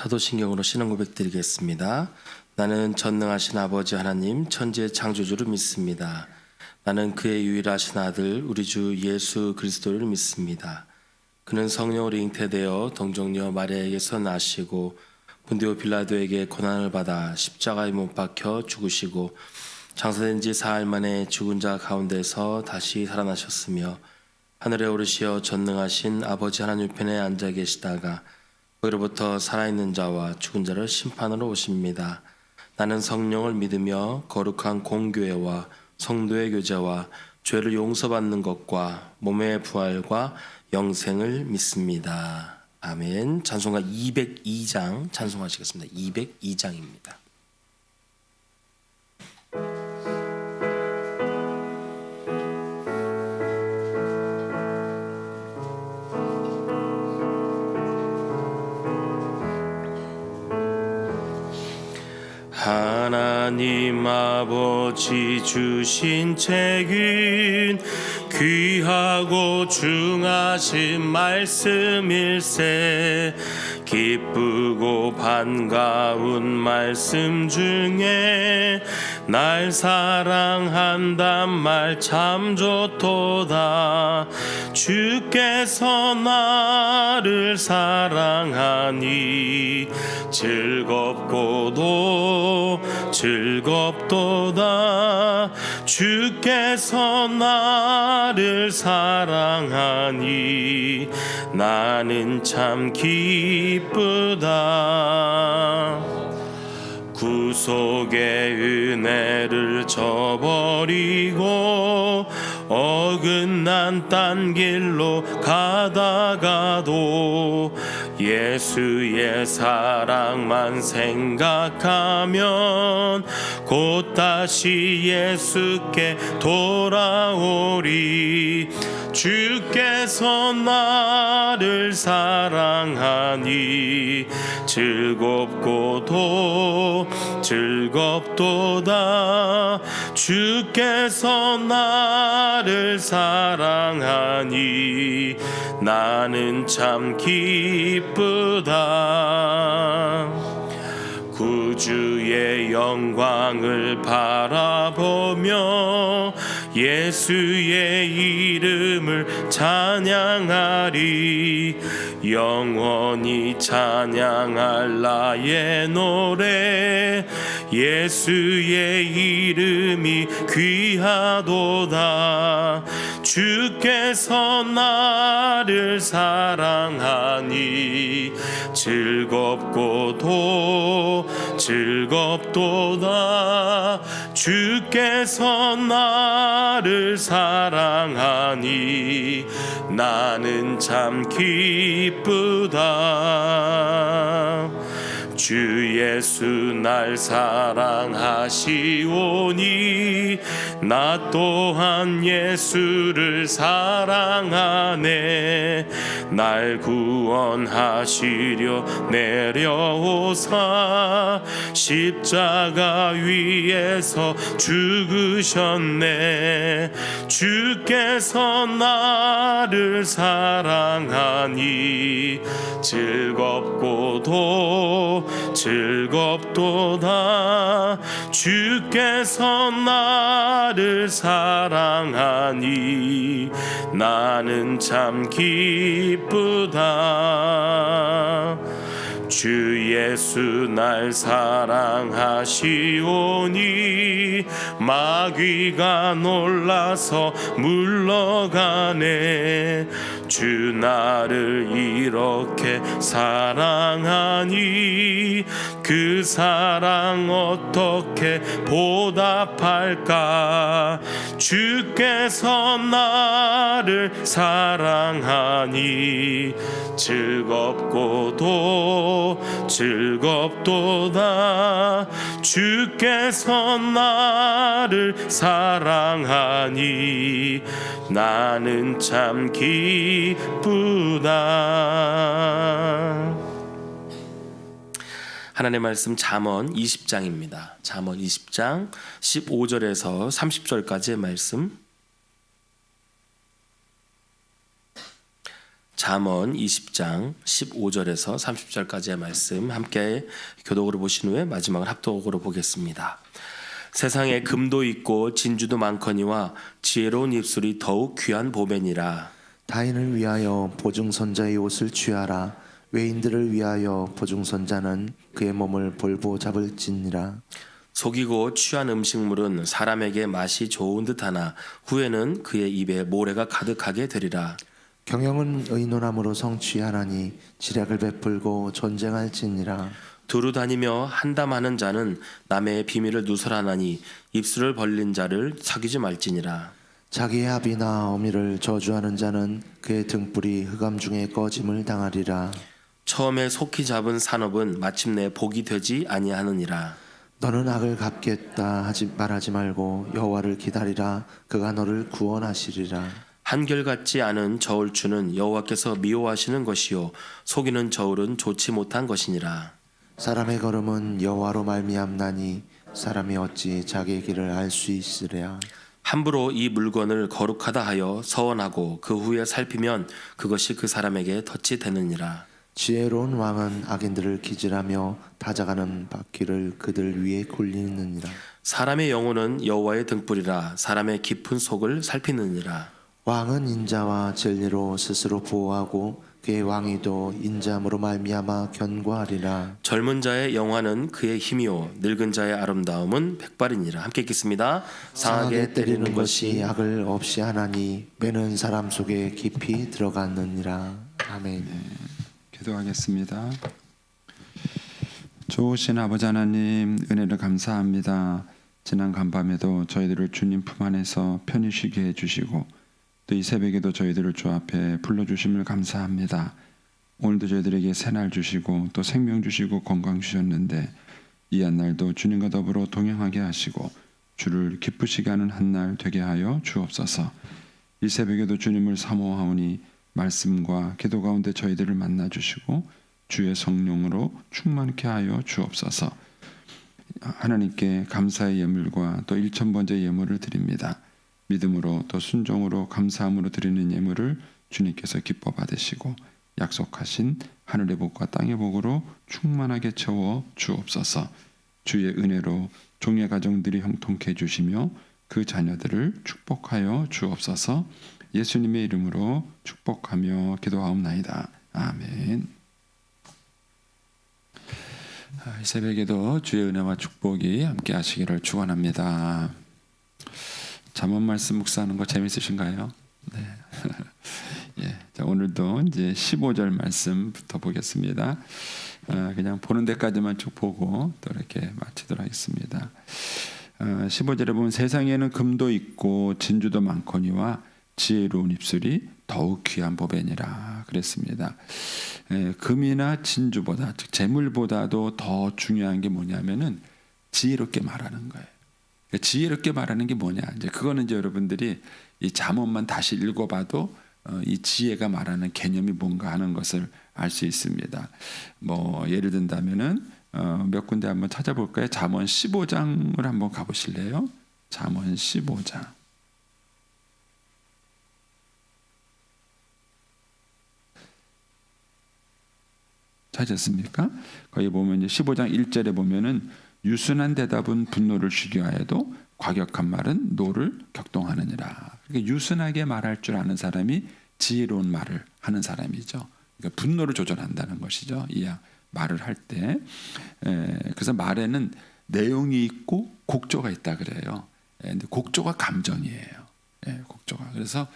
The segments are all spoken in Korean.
사도신경으로 신앙 고백 드리겠습니다. 나는 전능하신 아버지 하나님 천지의 창조주를 믿습니다. 나는 그의 유일하신 아들 우리 주 예수 그리스도를 믿습니다. 그는 성령으로 잉태되어 동정녀 마리아에게서 나시고 본디오 빌라도에게 고난을 받아 십자가에 못 박혀 죽으시고 장사된 지 사흘 만에 죽은 자 가운데서 다시 살아나셨으며 하늘에 오르시어 전능하신 아버지 하나님 편에 앉아 계시다가 거기로부터 살아있는 자와 죽은 자를 심판하러 오십니다. 나는 성령을 믿으며 거룩한 공교회와 성도의 교제와 죄를 용서받는 것과 몸의 부활과 영생을 믿습니다. 아멘. 찬송가 202장 찬송하시겠습니다. 202장입니다. 하나님 아버지 주신 책은 귀하고 중하신 말씀일세. 기쁘고 반가운 말씀 중에 날 사랑한단 말 참 좋도다. 주께서 나를 사랑하니 즐겁고도 즐겁도다. 주께서 나를 사랑하니 나는 참 기쁘다. 구속의 은혜를 저버리고 어긋난 딴 길로 가다가도 예수의 사랑만 생각하면 곧 다시 예수께 돌아오리. 주께서 나를 사랑하니 즐겁고도 즐겁도다. 주께서 나를 사랑하니 나는 참 기쁘다. 구주의 영광을 바라보며 예수의 이름을 찬양하리. 영원히 찬양할 나의 노래 예수의 이름이 귀하도다. 주께서 나를 사랑하니 즐겁고도 즐겁도다. 주께서 나를 사랑하니 나는 참 기쁘다. 주 예수 날 사랑하시오니 나 또한 예수를 사랑하네. 날 구원하시려 내려오사 십자가 위에서 죽으셨네. 주께서 나를 사랑하니 즐겁고도 즐겁도다. 주께서 나를 사랑하니 나는 참 기쁘다. 주 예수 날 사랑하시오니 마귀가 놀라서 물러가네. 주 나를 이렇게 사랑하니 그 사랑 어떻게 보답할까. 주께서 나를 사랑하니 즐겁고도 즐겁도다. 주께서 나를 사랑하니 나는 참 기쁘다. 하나님의 말씀 잠언 20장입니다. 잠언 20장 15절에서 30절까지의 말씀. 잠언 20장 15절에서 30절까지의 말씀 함께 교독으로 보신 후에 마지막을 합독으로 보겠습니다. 세상에 금도 있고 진주도 많거니와 지혜로운 입술이 더욱 귀한 보배니라. 타인을 위하여 보증선자의 옷을 취하라. 외인들을 위하여 보증선자는 그의 몸을 볼보 잡을지니라. 속이고 취한 음식물은 사람에게 맛이 좋은 듯하나 후에는 그의 입에 모래가 가득하게 되리라. 경영은 의논함으로 성취하나니 지략을 베풀고 전쟁할지니라. 두루 다니며 한담하는 자는 남의 비밀을 누설하나니 입술을 벌린 자를 사귀지 말지니라. 자기의 합이나 어미를 저주하는 자는 그의 등불이 흑암 중에 꺼짐을 당하리라. 처음에 속히 잡은 산업은 마침내 복이 되지 아니하느니라. 너는 악을 갚겠다 말하지 말고 여호와를 기다리라. 그가 너를 구원하시리라. 한결같지 않은 저울추는 여호와께서 미워하시는 것이요 속이는 저울은 좋지 못한 것이니라. 사람의 걸음은 여호와로 말미암나니 사람이 어찌 자기의 길을 알 수 있으랴. 함부로 이 물건을 거룩하다 하여 서원하고 그 후에 살피면 그것이 그 사람에게 덫이 되느니라. 지혜로운 왕은 악인들을 기질하며 다자가는 바퀴를 그들 위에 굴리느니라. 사람의 영혼은 여호와의 등불이라 사람의 깊은 속을 살피느니라. 왕은 인자와 진리로 스스로 보호하고 그의 왕위도 인자함으로 말미암아 견고하리라. 젊은 자의 영화는 그의 힘이요 늙은 자의 아름다움은 백발이니라. 함께 읽겠습니다. 상하게 때리는 것이 악을 없이 하나니 매는 사람 속에 깊이 들어갔느니라. 아멘. 기도하겠습니다. 좋으신 아버지 하나님, 은혜를 감사합니다. 지난 간밤에도 저희들을 주님 품 안에서 편히 쉬게 해주시고 또 이 새벽에도 저희들을 주 앞에 불러주심을 감사합니다. 오늘도 저희들에게 새날 주시고 또 생명 주시고 건강 주셨는데 이 한날도 주님과 더불어 동행하게 하시고 주를 기쁘시게 하는 한날 되게 하여 주옵소서. 이 새벽에도 주님을 사모하오니 말씀과 기도 가운데 저희들을 만나 주시고 주의 성령으로 충만케 하여 주옵소서. 하나님께 감사의 예물과 또 1000번째 예물을 드립니다. 믿음으로 또 순종으로 감사함으로 드리는 예물을 주님께서 기뻐 받으시고 약속하신 하늘의 복과 땅의 복으로 충만하게 채워 주옵소서. 주의 은혜로 종의 가정들이 형통케 해주시며 그 자녀들을 축복하여 주옵소서. 예수님의 이름으로 축복하며 기도하옵나이다. 아멘. 이 새벽에도 주의 은혜와 축복이 함께 하시기를 축원합니다. 잠언 말씀 묵상하는 거 재밌으신가요? 네. 예. 자, 오늘도 이제 15절 말씀부터 보겠습니다. 그냥 보는 데까지만 쭉 보고 또 이렇게 마치도록 하겠습니다. 15절에 보면 세상에는 금도 있고 진주도 많거니와 지혜로운 입술이 더욱 귀한 보배니라 그랬습니다. 금이나 진주보다 즉 재물보다도 더 중요한 게 뭐냐면은 지혜롭게 말하는 거예요. 지혜롭게 말하는 게 뭐냐? 이제 그거는 이제 여러분들이 이 잠언만 다시 읽어봐도 이 지혜가 말하는 개념이 뭔가 하는 것을 알 수 있습니다. 뭐 예를 든다면은 몇 군데 한번 찾아볼까요? 잠언 15장을 한번 가보실래요? 잠언 15장. 찾았습니까? 거기 보면 이제 15장 1절에 보면은 유순한 대답은 분노를 쉬게 하여도 과격한 말은 노를 격동하느니라. 그러니까 유순하게 말할 줄 아는 사람이 지혜로운 말을 하는 사람이죠. 그러니까 분노를 조절한다는 것이죠. 이 말을 할 때. 그래서 말에는 내용이 있고 곡조가 있다 그래요. 근데 곡조가 감정이에요. 곡조가. 그래서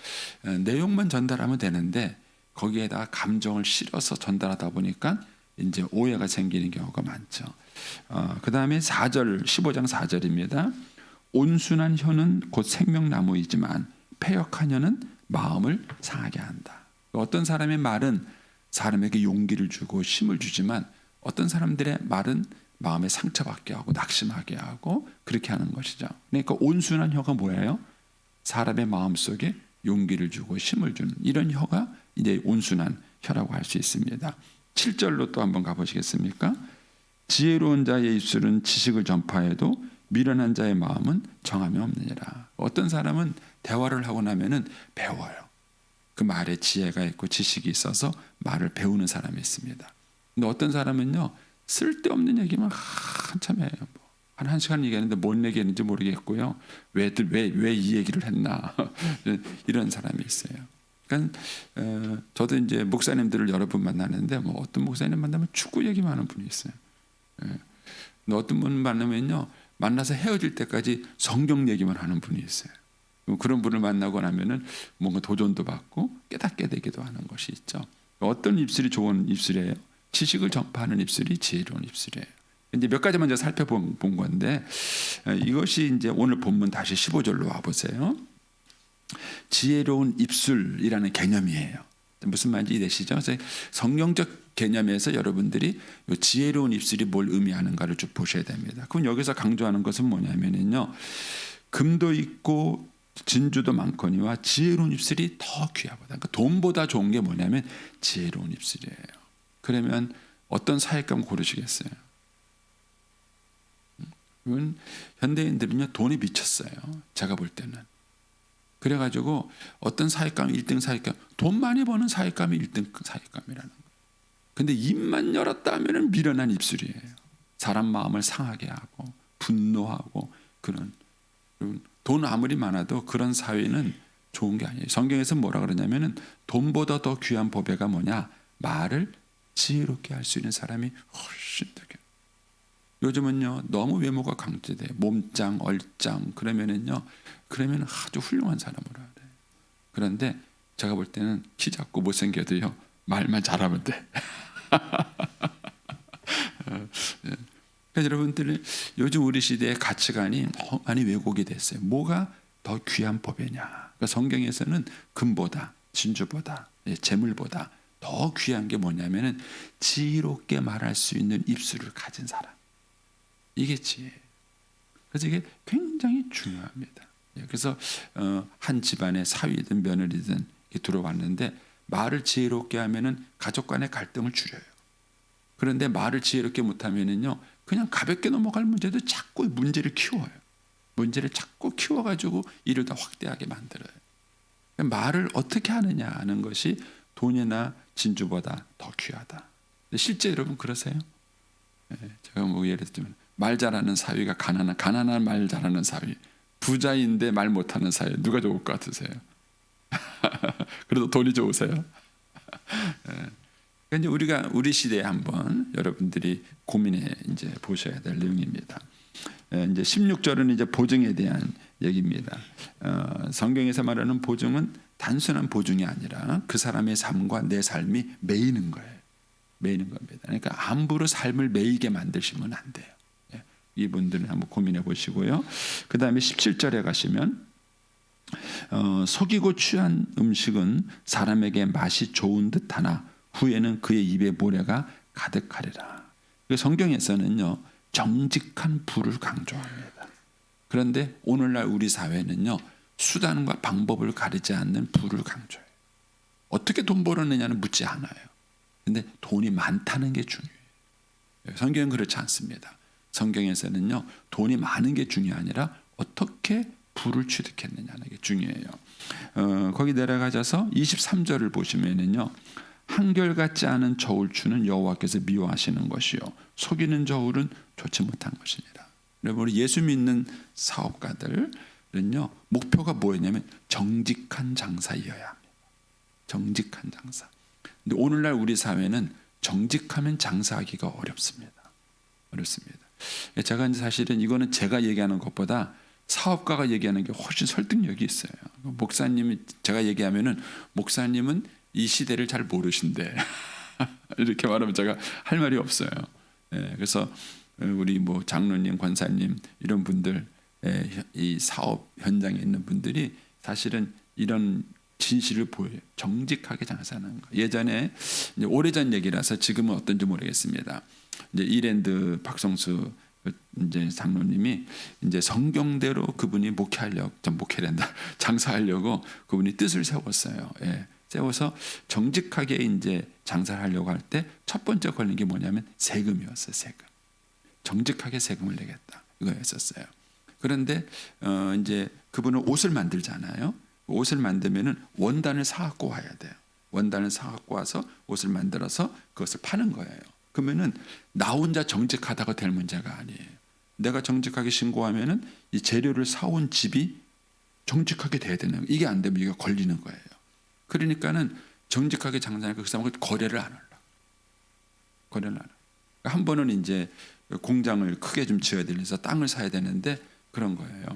내용만 전달하면 되는데 거기에다가 감정을 실어서 전달하다 보니까 이제 오해가 생기는 경우가 많죠. 그 다음에 4절, 15장 4절입니다. 온순한 혀는 곧 생명나무이지만 패역한 혀는 마음을 상하게 한다. 어떤 사람의 말은 사람에게 용기를 주고 힘을 주지만 어떤 사람들의 말은 마음에 상처받게 하고 낙심하게 하고 그렇게 하는 것이죠. 그러니까 온순한 혀가 뭐예요? 사람의 마음속에 용기를 주고 힘을 주는 이런 혀가 이제 온순한 혀라고 할 수 있습니다. 7절로 또 한번 가보시겠습니까? 지혜로운 자의 입술은 지식을 전파해도 미련한 자의 마음은 정함이 없느니라. 어떤 사람은 대화를 하고 나면은 배워요. 그 말에 지혜가 있고 지식이 있어서 말을 배우는 사람이 있습니다. 근데 어떤 사람은요 쓸데없는 얘기만 한참 해요. 한 시간 얘기하는데 뭔 얘기했는지 모르겠고요. 왜 이 얘기를 했나 이런 사람이 있어요. 그러니까 저도 이제 목사님들을 여러 분 만나는데 뭐 어떤 목사님 만나면 축구 얘기만 하는 분이 있어요. 근데 어떤 분 만나면요 만나서 헤어질 때까지 성경 얘기만 하는 분이 있어요. 그런 분을 만나고 나면은 뭔가 도전도 받고 깨닫게 되기도 하는 것이 있죠. 어떤 입술이 좋은 입술이에요? 지식을 전파하는 입술이 지혜로운 입술이에요. 이제 몇 가지만 이제 살펴본 건데 이것이 이제 오늘 본문 다시 15절로 와 보세요. 지혜로운 입술이라는 개념이에요. 무슨 말인지 이해되시죠? 성경적 개념에서 여러분들이 이 지혜로운 입술이 뭘 의미하는가를 쭉 보셔야 됩니다. 그럼 여기서 강조하는 것은 뭐냐면요, 금도 있고 진주도 많거니와 지혜로운 입술이 더 귀하보다. 그러니까 돈보다 좋은 게 뭐냐면 지혜로운 입술이에요. 그러면 어떤 사익감 고르시겠어요? 현대인들은요 돈에 미쳤어요. 제가 볼 때는. 그래가지고 어떤 사익감 1등 사익감, 돈 많이 버는 사익감이 1등 사익감이라는 거예요. 근데 입만 열었다 하면은 미련한 입술이에요. 사람 마음을 상하게 하고 분노하고 그런 돈 아무리 많아도 그런 사회는 좋은 게 아니에요. 성경에서 뭐라 그러냐면은 돈보다 더 귀한 보배가 뭐냐? 말을 지혜롭게 할 수 있는 사람이 훨씬 더 귀해요. 요즘은요 너무 외모가 강조돼 몸짱 얼짱 그러면 아주 훌륭한 사람으로 알아요. 그런데 제가 볼 때는 키 작고 못생겨도요 말만 잘하면 돼. 그러니까 여러분들 요즘 우리 시대의 가치관이 너무 많이 왜곡이 됐어요. 뭐가 더 귀한 법이냐? 그러니까 성경에서는 금보다 진주보다 재물보다 더 귀한 게 뭐냐면은 지혜롭게 말할 수 있는 입술을 가진 사람. 이게 지혜. 그래서 이게 굉장히 중요합니다. 그래서 한 집안의 사위든 며느리든 들어왔는데 말을 지혜롭게 하면은 가족 간의 갈등을 줄여요. 그런데 말을 지혜롭게 못하면은요 그냥 가볍게 넘어갈 문제도 자꾸 문제를 키워요. 문제를 자꾸 키워가지고 일을 더 확대하게 만들어요. 말을 어떻게 하느냐 하는 것이 돈이나 진주보다 더 귀하다. 실제 여러분 그러세요? 제가 뭐 예를 들면 말 잘하는 사위가 가난한 말 잘하는 사위, 부자인데 말 못하는 사위 누가 좋을 것 같으세요? 그래도 돈이 좋으세요? 그러니까 우리가 우리 시대에 한번 여러분들이 고민해 이제 보셔야 될 내용입니다. 이제 16절은 이제 보증에 대한 얘기입니다. 성경에서 말하는 보증은 단순한 보증이 아니라 그 사람의 삶과 내 삶이 매이는 거예요. 매이는 겁니다. 그러니까 함부로 삶을 매이게 만드시면 안 돼요. 이분들은 한번 고민해 보시고요. 그 다음에 17절에 가시면 속이고 취한 음식은 사람에게 맛이 좋은 듯하나 후에는 그의 입에 모래가 가득하리라. 성경에서는요 정직한 부를 강조합니다. 그런데 오늘날 우리 사회는요 수단과 방법을 가리지 않는 부를 강조해요. 어떻게 돈 벌었느냐는 묻지 않아요. 근데 돈이 많다는 게 중요해요. 성경은 그렇지 않습니다. 성경에서는요 돈이 많은 게 중요한 아니라 어떻게 부를 취득했느냐는 게 중요해요. 거기 내려가셔서 23절을 보시면은요 한결같지 않은 저울 추는 여호와께서 미워하시는 것이요 속이는 저울은 좋지 못한 것이니라. 여러분 예수 믿는 사업가들은요 목표가 뭐였냐면 정직한 장사이어야 합니다. 정직한 장사. 근데 오늘날 우리 사회는 정직하면 장사하기가 어렵습니다. 제가 이제 사실은 이거는 제가 얘기하는 것보다 사업가가 얘기하는 게 훨씬 설득력이 있어요. 목사님이 제가 얘기하면은 목사님은 이 시대를 잘 모르신대. 이렇게 말하면 제가 할 말이 없어요. 그래서 우리 뭐 장로님, 권사님 이런 분들 이 사업 현장에 있는 분들이 사실은 이런 진실을 보여요. 정직하게 장사하는 거. 예전에 이제 오래전 얘기라서 지금은 어떤지 모르겠습니다. 이제 이랜드 박성수 이제 장로님이 이제 성경대로 그분이 목회한다 장사하려고 그분이 뜻을 세웠어요. 세워서 정직하게 이제 장사를 하려고 할 때 첫 번째 걸린 게 뭐냐면 세금이었어요. 세금. 정직하게 세금을 내겠다 이거였었어요. 그런데 이제 그분은 옷을 만들잖아요. 옷을 만들면은 원단을 사갖고 와야 돼요. 원단을 사갖고 와서 옷을 만들어서 그것을 파는 거예요. 그러면은 나 혼자 정직하다가 될 문제가 아니에요. 내가 정직하게 신고하면은 이 재료를 사온 집이 정직하게 돼야 되는 거예요. 이게 안 되면 이게 걸리는 거예요. 그러니까는 정직하게 장사하니까 그 사람은 거래를 안 하려고. 거래를 안 하려고. 한 번은 이제 공장을 크게 좀 지어야 돼서 땅을 사야 되는데 그런 거예요.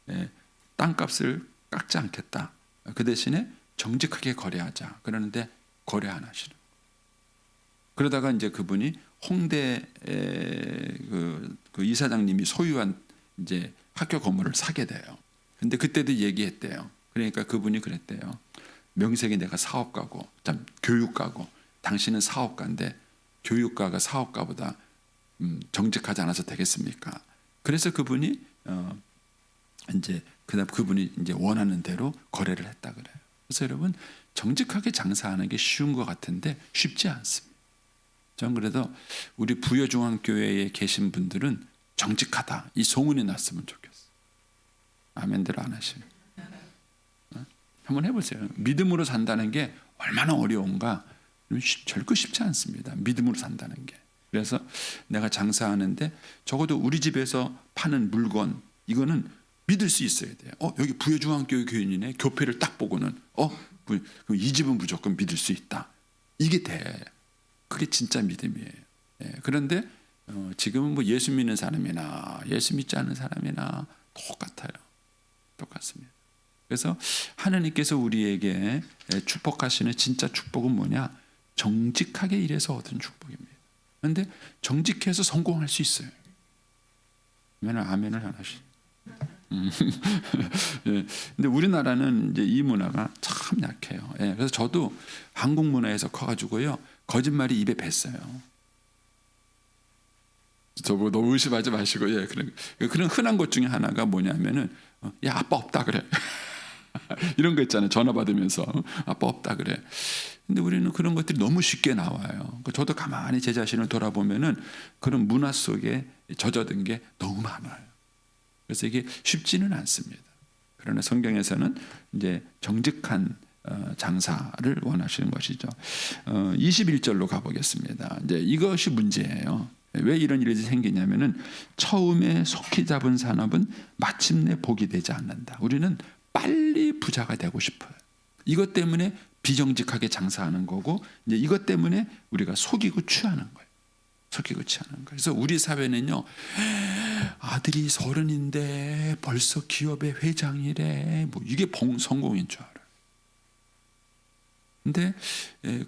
예, 땅값을 깎지 않겠다. 그 대신에 정직하게 거래하자. 그러는데 거래 안 하시는. 그러다가 이제 그분이 홍대 그 이사장님이 소유한 이제 학교 건물을 사게 돼요. 근데 그때도 얘기했대요. 그러니까 그분이 그랬대요. 명색이 내가 사업가고, 참 교육가고, 당신은 사업가인데 교육가가 사업가보다 정직하지 않아서 되겠습니까? 그래서 그분이 이제 그다음 그분이 이제 원하는 대로 거래를 했다 그래요. 그래서 여러분 정직하게 장사하는 게 쉬운 것 같은데 쉽지 않습니다. 전 그래도 우리 부여중앙교회에 계신 분들은 정직하다 이 소문이 났으면 좋겠어요. 아멘대로 안 하시면 한번 해보세요. 믿음으로 산다는 게 얼마나 어려운가. 결코 쉽지 않습니다. 믿음으로 산다는 게. 그래서 내가 장사하는데 적어도 우리 집에서 파는 물건 이거는 믿을 수 있어야 돼요. 여기 부여중앙교회 교인이네. 교패를 딱 보고는 그럼 이 집은 무조건 믿을 수 있다. 이게 돼. 그게 진짜 믿음이에요. 예, 그런데 지금은 뭐 예수 믿는 사람이나 예수 믿지 않는 사람이나 똑같아요. 똑같습니다. 그래서 하나님께서 우리에게 축복하시는 진짜 축복은 뭐냐? 정직하게 일해서 얻은 축복입니다. 그런데 정직해서 성공할 수 있어요. 아멘을 안 하시죠. 예, 근데 우리나라는 이제 이 문화가 참 약해요. 예, 그래서 저도 한국 문화에서 커가지고요 거짓말이 입에 뱄어요. 저보고 너무 의심하지 마시고, 예, 그런 흔한 것 중에 하나가 뭐냐면은 야 아빠 없다 그래. 이런 거 있잖아요. 전화 받으면서 아빠 없다 그래. 근데 우리는 그런 것들이 너무 쉽게 나와요. 저도 가만히 제 자신을 돌아보면은 그런 문화 속에 젖어든 게 너무 많아요. 그래서 이게 쉽지는 않습니다. 그러나 성경에서는 이제 정직한 장사를 원하시는 것이죠. 21절로 가보겠습니다. 이제 이것이 문제예요. 왜 이런 일이 생기냐면은 처음에 속히 잡은 산업은 마침내 복이 되지 않는다. 우리는 빨리 부자가 되고 싶어요. 이것 때문에 비정직하게 장사하는 거고 이제 이것 때문에 우리가 속이고 취하는 거예요. 속이고 취하는 거예요. 그래서 우리 사회는요. 아들이 30인데 벌써 기업의 회장이래. 뭐 이게 성공인 줄 알아요. 근데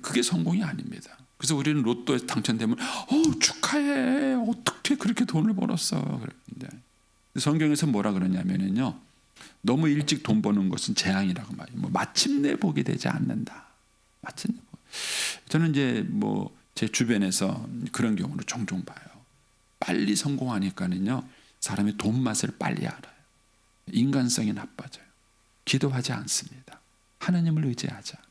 그게 성공이 아닙니다. 그래서 우리는 로또에 당첨되면 축하해. 어떻게 그렇게 돈을 벌었어. 그런데 성경에서 뭐라 그러냐면요. 너무 일찍 돈 버는 것은 재앙이라고 말이에요. 마침내 복이 되지 않는다. 마침내 복. 저는 이제 제 주변에서 그런 경우를 종종 봐요. 빨리 성공하니까는요. 사람이 돈 맛을 빨리 알아요. 인간성이 나빠져요. 기도하지 않습니다. 하나님을 의지하지 않아요.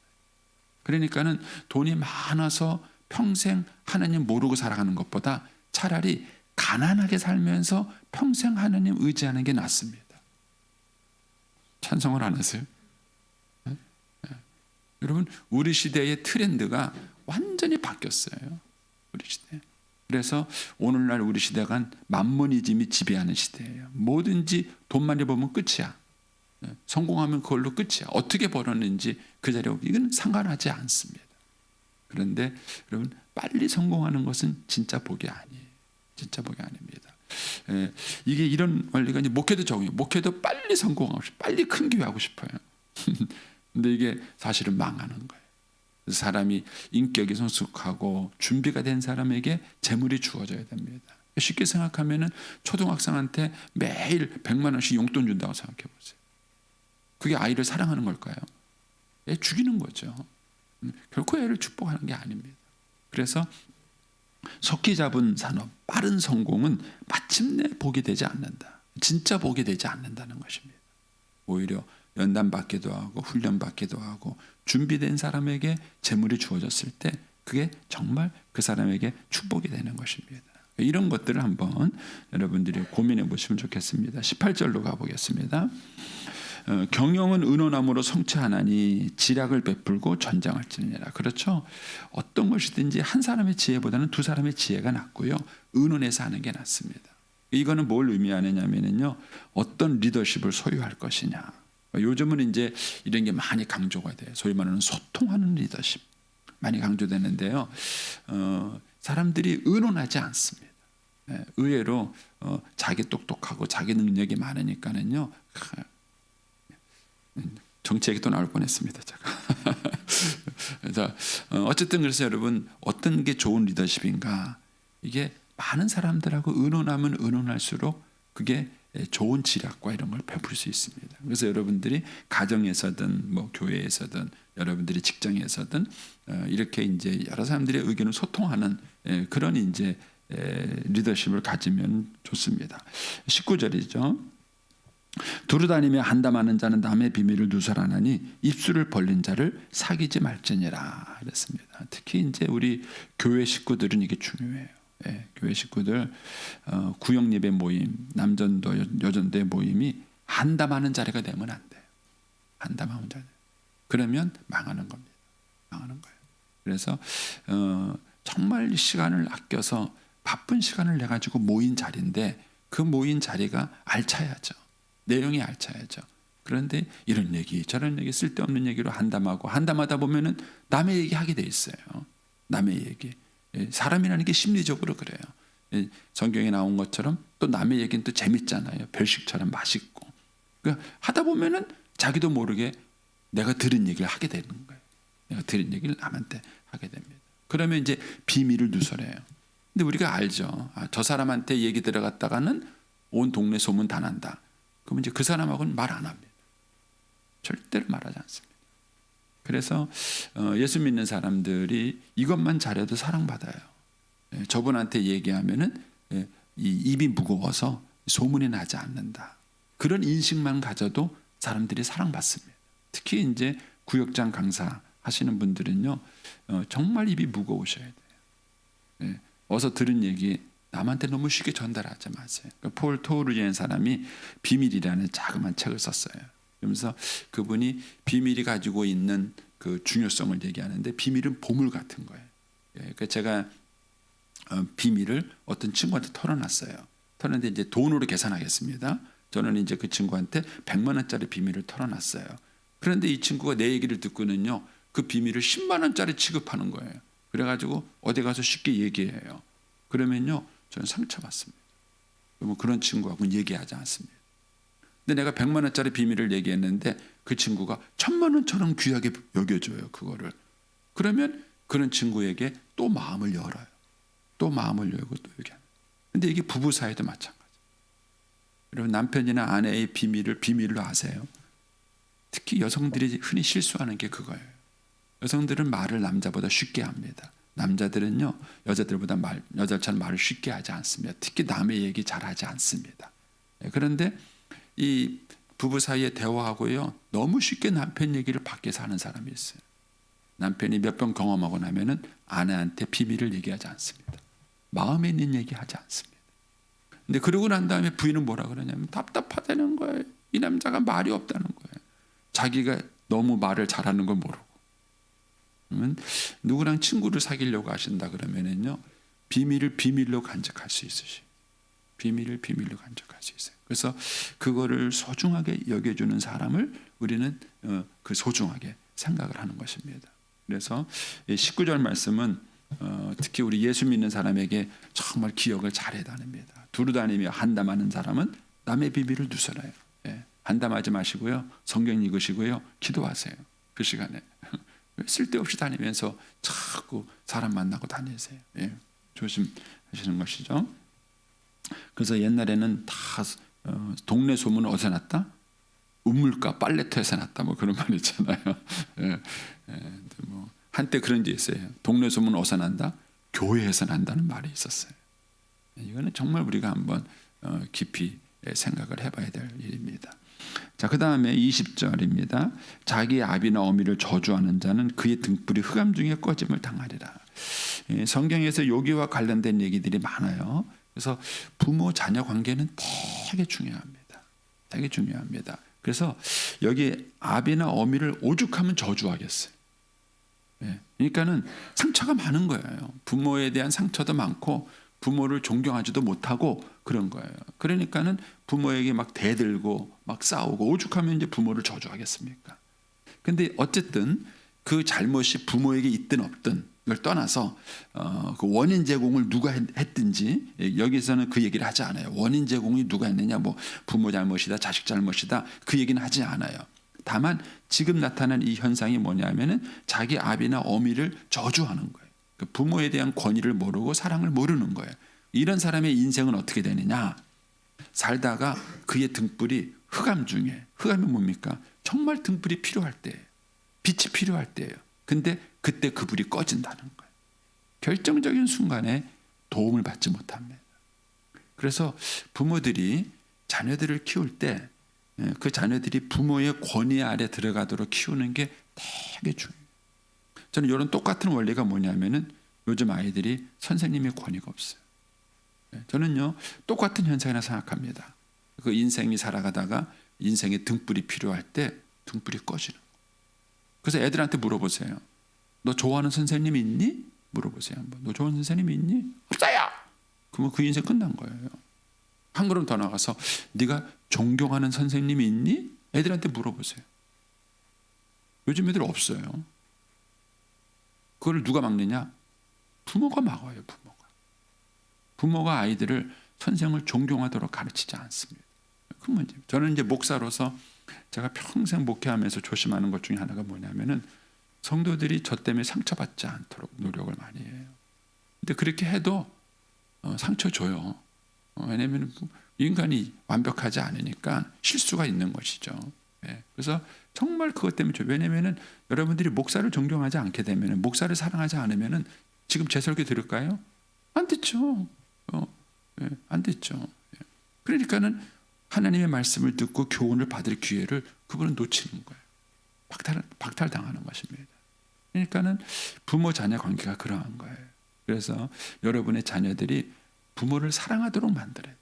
그러니까는 돈이 많아서 평생 하나님 모르고 살아가는 것보다 차라리 가난하게 살면서 평생 하나님 의지하는 게 낫습니다. 찬성을 안 하세요? 네? 네. 여러분 우리 시대의 트렌드가 완전히 바뀌었어요. 우리 시대. 그래서 오늘날 우리 시대가 만모니즘이 지배하는 시대예요. 뭐든지 돈 많이 벌면 끝이야. 성공하면 그걸로 끝이야. 어떻게 벌었는지 그 자리에 이건 상관하지 않습니다. 그런데 여러분 빨리 성공하는 것은 진짜 복이 아니에요. 진짜 복이 아닙니다. 이게 이런 원리가 이제 목회도 적용해요. 목회도 빨리 성공하고 싶어요. 빨리 큰 교회 하고 싶어요. 근데 이게 사실은 망하는 거예요. 사람이 인격이 성숙하고 준비가 된 사람에게 재물이 주어져야 됩니다. 쉽게 생각하면은 초등학생한테 매일 100만 원씩 용돈 준다고 생각해 보세요. 그게 아이를 사랑하는 걸까요? 애 죽이는 거죠. 결코 애를 축복하는 게 아닙니다. 그래서 속히 잡은 산업, 빠른 성공은 마침내 복이 되지 않는다. 진짜 복이 되지 않는다는 것입니다. 오히려 연단받기도 하고 훈련받기도 하고 준비된 사람에게 재물이 주어졌을 때 그게 정말 그 사람에게 축복이 되는 것입니다. 이런 것들을 한번 여러분들이 고민해 보시면 좋겠습니다. 18절로 가보겠습니다. 경영은 의논함으로 성취하나니 지략을 베풀고 전장할지니라. 그렇죠? 어떤 것이든지 한 사람의 지혜보다는 두 사람의 지혜가 낫고요. 의논해서 하는 게 낫습니다. 이거는 뭘 의미하느냐면요. 어떤 리더십을 소유할 것이냐. 요즘은 이제 이런 게 많이 강조가 돼요. 소위 말하는 소통하는 리더십 많이 강조되는데요. 사람들이 의논하지 않습니다. 의외로 자기 똑똑하고 자기 능력이 많으니까는요. 정치 얘기 또 나올 뻔했습니다. 제가. 그래서 어쨌든 그래서 여러분 어떤 게 좋은 리더십인가? 이게 많은 사람들하고 의논하면 의논할수록 그게 좋은 지략과 이런 걸 베풀 수 있습니다. 그래서 여러분들이 가정에서든 뭐 교회에서든 여러분들이 직장에서든 이렇게 이제 여러 사람들의 의견을 소통하는 그런 이제 리더십을 가지면 좋습니다. 19절이죠. 두루 다니며 한담하는 자는 남의 비밀을 누설하나니 입술을 벌린 자를 사귀지 말지니라 그랬습니다. 특히 이제 우리 교회 식구들은 이게 중요해요. 교회 식구들 구역 예배 모임, 남전도 여전대 모임이 한담하는 자리가 되면 안 돼요. 한담하는 자리. 그러면 망하는 겁니다. 망하는 거예요. 그래서 정말 시간을 아껴서 바쁜 시간을 내 가지고 모인 자리인데 그 모인 자리가 알차야죠. 내용이 알차야죠. 그런데 이런 얘기 저런 얘기 쓸데없는 얘기로 한담하고 한담하다 보면은 남의 얘기 하게 돼 있어요. 남의 얘기. 사람이라는 게 심리적으로 그래요. 성경에 나온 것처럼 또 남의 얘기는 또 재밌잖아요. 별식처럼 맛있고. 그러니까 하다 보면은 자기도 모르게 내가 들은 얘기를 하게 되는 거예요. 내가 들은 얘기를 남한테 하게 됩니다. 그러면 이제 비밀을 누설해요. 근데 우리가 알죠. 저 사람한테 얘기 들어갔다가는 온 동네 소문 다 난다. 그러면 이제 그 사람하고는 말 안 합니다. 절대로 말하지 않습니다. 그래서 예수 믿는 사람들이 이것만 잘해도 사랑받아요. 저분한테 얘기하면은 이 입이 무거워서 소문이 나지 않는다. 그런 인식만 가져도 사람들이 사랑받습니다. 특히 이제 구역장 강사 하시는 분들은요, 정말 입이 무거우셔야 돼요. 어서 들은 얘기 남한테 너무 쉽게 전달하지 마세요. 그러니까 폴 토우르라는 사람이 비밀이라는 자그마한 책을 썼어요. 그러면서 그분이 비밀이 가지고 있는 그 중요성을 얘기하는데 비밀은 보물 같은 거예요. 그러니까 제가 비밀을 어떤 친구한테 털어놨어요. 털었는데 이제 돈으로 계산하겠습니다. 저는 이제 그 친구한테 100만 원짜리 비밀을 털어놨어요. 그런데 이 친구가 내 얘기를 듣고는요, 그 비밀을 10만 원짜리 취급하는 거예요. 그래가지고 어디 가서 쉽게 얘기해요. 그러면요, 저는 상처받습니다. 그러면 그런 친구하고는 얘기하지 않습니다. 근데 내가 100만 원짜리 비밀을 얘기했는데 그 친구가 1000만 원처럼 귀하게 여겨줘요. 그거를. 그러면 그런 친구에게 또 마음을 열어요. 또 마음을 열고 또 얘기합니다. 근데 이게 부부 사이도 마찬가지. 여러분 남편이나 아내의 비밀을 비밀로 아세요? 특히 여성들이 흔히 실수하는 게 그거예요. 여성들은 말을 남자보다 쉽게 합니다. 남자들은요 여자처럼 말을 쉽게 하지 않습니다. 특히 남의 얘기 잘 하지 않습니다. 그런데 이 부부 사이에 대화하고요 너무 쉽게 남편 얘기를 밖에서 하는 사람이 있어요. 남편이 몇 번 경험하고 나면은 아내한테 비밀을 얘기하지 않습니다. 마음에 있는 얘기 하지 않습니다. 근데 그러고 난 다음에 부인은 뭐라 그러냐면 답답하다는 거예요. 이 남자가 말이 없다는 거예요. 자기가 너무 말을 잘하는 걸 모르고. 그러면 누구랑 친구를 사귀려고 하신다 그러면은요 비밀을 비밀로 간직할 수 있으시. 비밀을 비밀로 간직할 수 있어요. 그래서 그거를 소중하게 여겨주는 사람을 우리는 그 소중하게 생각을 하는 것입니다. 그래서 19절 말씀은 특히 우리 예수 믿는 사람에게 정말 기억을 잘해야 됩니다. 두루 다니며 한담하는 사람은 남의 비밀을 누설해요. 한담하지 마시고요. 성경 읽으시고요. 기도하세요. 그 시간에. 쓸데없이 다니면서 자꾸 사람 만나고 다니세요. 조심하시는 것이죠. 그래서 옛날에는 다 동네 소문은 어디서 났다? 우물가 빨래터에서 났다. 뭐 그런 말 있잖아요. 뭐 한때 그런 게 있어요. 동네 소문 어디서 난다? 교회에서 난다는 말이 있었어요. 이거는 정말 우리가 한번 깊이 생각을 해봐야 될 일입니다. 자, 그 다음에 20절입니다. 자기 아비나 어미를 저주하는 자는 그의 등불이 흑암 중에 꺼짐을 당하리라. 성경에서 여기와 관련된 얘기들이 많아요. 그래서 부모 자녀 관계는 되게 중요합니다. 되게 중요합니다. 그래서 여기 아비나 어미를 오죽하면 저주하겠어요. 예. 그러니까는 상처가 많은 거예요. 부모에 대한 상처도 많고 부모를 존경하지도 못하고 그런 거예요. 그러니까는 부모에게 막 대들고 막 싸우고 오죽하면 이제 부모를 저주하겠습니까? 근데 어쨌든 그 잘못이 부모에게 있든 없든 이걸 떠나서 그 원인 제공을 누가 했든지 여기서는 그 얘기를 하지 않아요. 원인 제공이 누가 했느냐, 뭐 부모 잘못이다, 자식 잘못이다, 그 얘기는 하지 않아요. 다만 지금 나타난 이 현상이 뭐냐면은 자기 아비나 어미를 저주하는 거예요. 그 부모에 대한 권위를 모르고 사랑을 모르는 거예요. 이런 사람의 인생은 어떻게 되느냐? 살다가 그의 등불이 흑암 중에, 흑암이 뭡니까? 정말 등불이 필요할 때예요. 빛이 필요할 때예요. 근데 그때 그 불이 꺼진다는 거예요. 결정적인 순간에 도움을 받지 못합니다. 그래서 부모들이 자녀들을 키울 때 그 자녀들이 부모의 권위 아래 들어가도록 키우는 게 되게 중요해요. 저는 이런 똑같은 원리가 뭐냐면은 요즘 아이들이 선생님의 권위가 없어요. 저는요 똑같은 현상이라 생각합니다. 그 인생이 살아가다가 인생의 등불이 필요할 때 등불이 꺼지는 거예요. 그래서 애들한테 물어보세요. 너 좋아하는 선생님이 있니? 물어보세요. 한번. 너 좋아하는 선생님이 있니? 없어요. 그러면 그 인생 끝난 거예요. 한 걸음 더 나가서 네가 존경하는 선생님이 있니? 애들한테 물어보세요. 요즘 애들 없어요. 그걸 누가 막느냐? 부모가 막아요. 부모가 아이들을 선생을 존경하도록 가르치지 않습니다. 그 문제. 저는 이제 목사로서 제가 평생 목회하면서 조심하는 것 중에 하나가 뭐냐면은 성도들이 저 때문에 상처받지 않도록 노력을 많이 해요. 근데 그렇게 해도 상처 줘요. 왜냐하면 인간이 완벽하지 않으니까 실수가 있는 것이죠. 그래서 정말 그것 때문에 왜냐하면 여러분들이 목사를 존경하지 않게 되면, 목사를 사랑하지 않으면 지금 제 설교 들을까요? 안 듣죠. 안 듣죠. 그러니까는 하나님의 말씀을 듣고 교훈을 받을 기회를 그분은 놓치는 거예요. 박탈당하는 것입니다. 그러니까는 부모 자녀 관계가 그러한 거예요. 그래서 여러분의 자녀들이 부모를 사랑하도록 만들어요.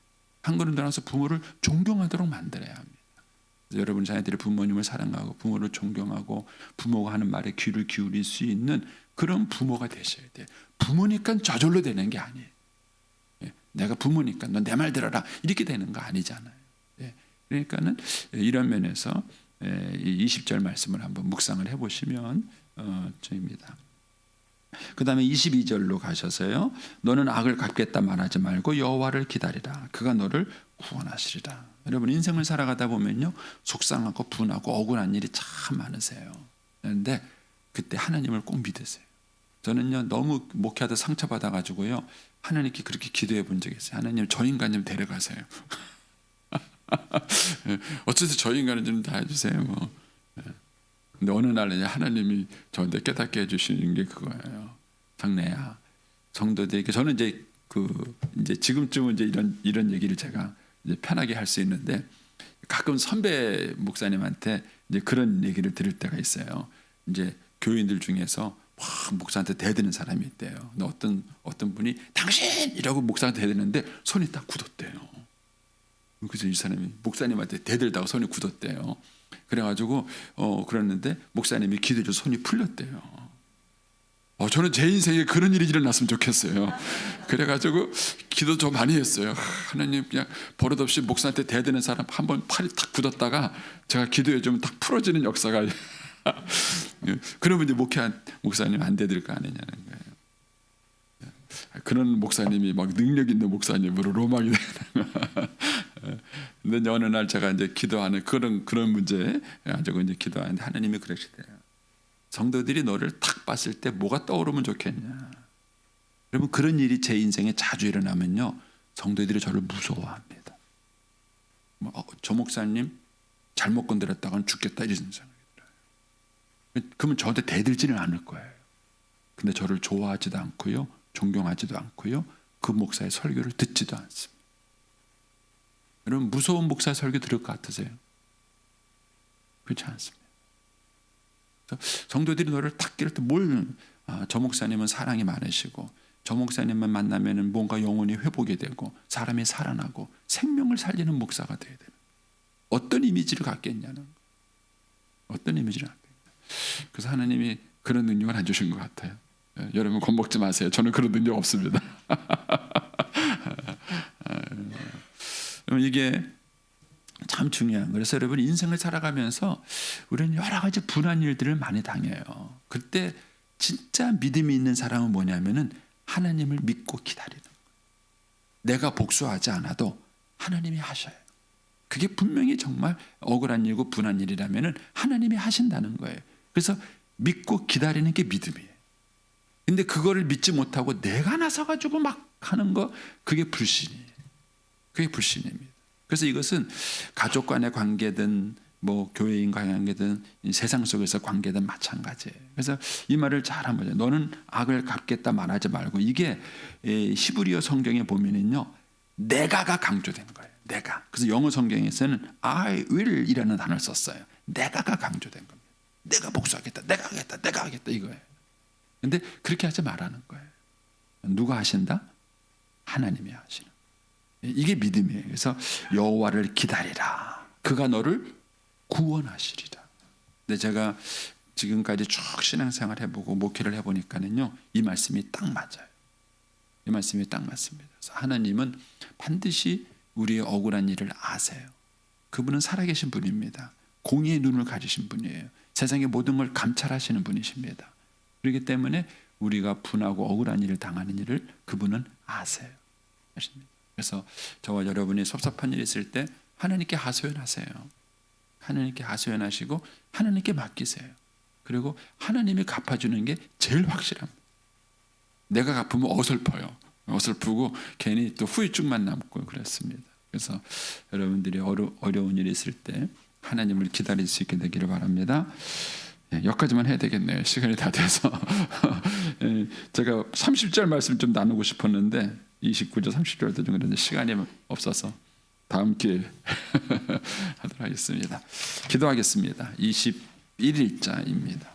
한 걸음 더 나서 부모를 존경하도록 만들어야 합니다. 여러분 자녀들이 부모님을 사랑하고 부모를 존경하고 부모가 하는 말에 귀를 기울일 수 있는 그런 부모가 되셔야 돼요. 부모니까 저절로 되는 게 아니에요. 내가 부모니까 너 내 말 들어라 이렇게 되는 거 아니잖아요. 그러니까는 이런 면에서 이 20절 말씀을 한번 묵상을 해보시면 저입니다. 그 다음에 22절로 가셔서요. 너는 악을 갚겠다 말하지 말고 여호와를 기다리라. 그가 너를 구원하시리라. 여러분 인생을 살아가다 보면요. 속상하고 분하고 억울한 일이 참 많으세요. 그런데 그때 하나님을 꼭 믿으세요. 저는요. 너무 목회하다 상처받아가지고요. 하나님께 그렇게 기도해 본 적이 있어요. 하나님 저 인간 좀 데려가세요. 어쨌든 저 인간은 좀 다 해주세요. 뭐. 근데 어느 날 하나님이 저한테 깨닫게 해주시는 게 그거예요. 장래야 성도들에게 저는 이제 지금쯤은 이제 이런 얘기를 제가 이제 편하게 할 수 있는데 가끔 선배 목사님한테 이제 그런 얘기를 들을 때가 있어요. 이제 교인들 중에서 목사한테 대드는 사람이 있대요. 근데 어떤 분이 당신이라고 목사한테 대드는데 손이 딱 굳었대요. 그래서 이 사람이 목사님한테 대들다가 손이 굳었대요. 그래가지고 그랬는데 목사님이 기도해서 손이 풀렸대요. 저는 제 인생에 그런 일이 일어났으면 좋겠어요. 그래가지고 기도 좀 많이 했어요. 하나님 그냥 버릇없이 목사한테 대드는 사람 한번 팔이 탁 굳었다가 제가 기도해 주면 딱 풀어지는 역사가 그러면 이제 목사님 안 대들 거 아니냐는 거예요. 그런 목사님이 막 능력 있는 목사님으로 로망이 되는 근데 이제 어느 날 제가 이제 기도하는 그런 문제 가지고 이제 기도하는데 하나님이 그러시대요. 성도들이 너를 탁 봤을 때 뭐가 떠오르면 좋겠냐. 여러분 그런 일이 제 인생에 자주 일어나면요. 성도들이 저를 무서워합니다. 저 목사님 잘못 건드렸다가는 죽겠다 이런 생각이 들어요. 그러면 저한테 대들지는 않을 거예요. 근데 저를 좋아하지도 않고요. 존경하지도 않고요. 그 목사의 설교를 듣지도 않습니다. 여러분 무서운 목사 설교 들을 것 같으세요? 그렇지 않습니다. 성도들이 너를 탁 기를 때 저 목사님은 사랑이 많으시고 저 목사님만 만나면 뭔가 영혼이 회복이 되고 사람이 살아나고 생명을 살리는 목사가 돼야 되는 어떤 이미지를 갖겠냐는 거예요. 어떤 이미지를 갖겠냐. 그래서 하나님이 그런 능력을 안 주신 것 같아요. 여러분 겁먹지 마세요. 저는 그런 능력 없습니다. 이게 참 중요한 거예요. 그래서 여러분 인생을 살아가면서 우리는 여러 가지 분한 일들을 많이 당해요. 그때 진짜 믿음이 있는 사람은 뭐냐면은 하나님을 믿고 기다리는 거예요. 내가 복수하지 않아도 하나님이 하셔요. 그게 분명히 정말 억울한 일이고 분한 일이라면은 하나님이 하신다는 거예요. 그래서 믿고 기다리는 게 믿음이에요. 근데 그거를 믿지 못하고 내가 나서 가지고 막 하는 거, 그게 불신이에요. 그게 불신입니다. 그래서 이것은 가족 간의 관계든 뭐 교회인과의 관계든 세상 속에서 관계든 마찬가지예요. 그래서 이 말을 잘 한번 해요. 너는 악을 갚겠다 말하지 말고, 이게 히브리어 성경에 보면은요, 내가가 강조된 거예요. 내가. 그래서 영어 성경에서는 I will 이라는 단어를 썼어요. 내가가 강조된 겁니다. 내가 복수하겠다, 내가 하겠다, 내가 하겠다, 이거예요. 근데 그렇게 하지 말라는 거예요. 누가 하신다? 하나님이 하시는. 이게 믿음이에요. 그래서 여호와를 기다리라. 그가 너를 구원하시리라. 근데 제가 지금까지 쭉 신앙생활 해보고 목회를 해보니까는요, 이 말씀이 딱 맞아요. 이 말씀이 딱 맞습니다. 그래서 하나님은 반드시 우리의 억울한 일을 아세요. 그분은 살아계신 분입니다. 공의의 눈을 가지신 분이에요. 세상의 모든 걸 감찰하시는 분이십니다. 그렇기 때문에 우리가 분하고 억울한 일을 당하는 일을 그분은 아세요. 그래서 저와 여러분이 섭섭한 일이 있을 때 하나님께 하소연하세요. 하나님께 하소연하시고 하나님께 맡기세요. 그리고 하나님이 갚아주는 게 제일 확실합니다. 내가 갚으면 어설퍼요. 어설프고 괜히 또 후유증만 남고 그렇습니다. 그래서 여러분들이 어려운 일이 있을 때 하나님을 기다릴 수 있게 되기를 바랍니다. 여기까지만 해야 되겠네요. 시간이 다 돼서 제가 30절 말씀 좀 나누고 싶었는데 29절 30절도 좀 그런데 시간이 없어서 다음 기회에 하도록 하겠습니다. 기도하겠습니다. 21일자입니다.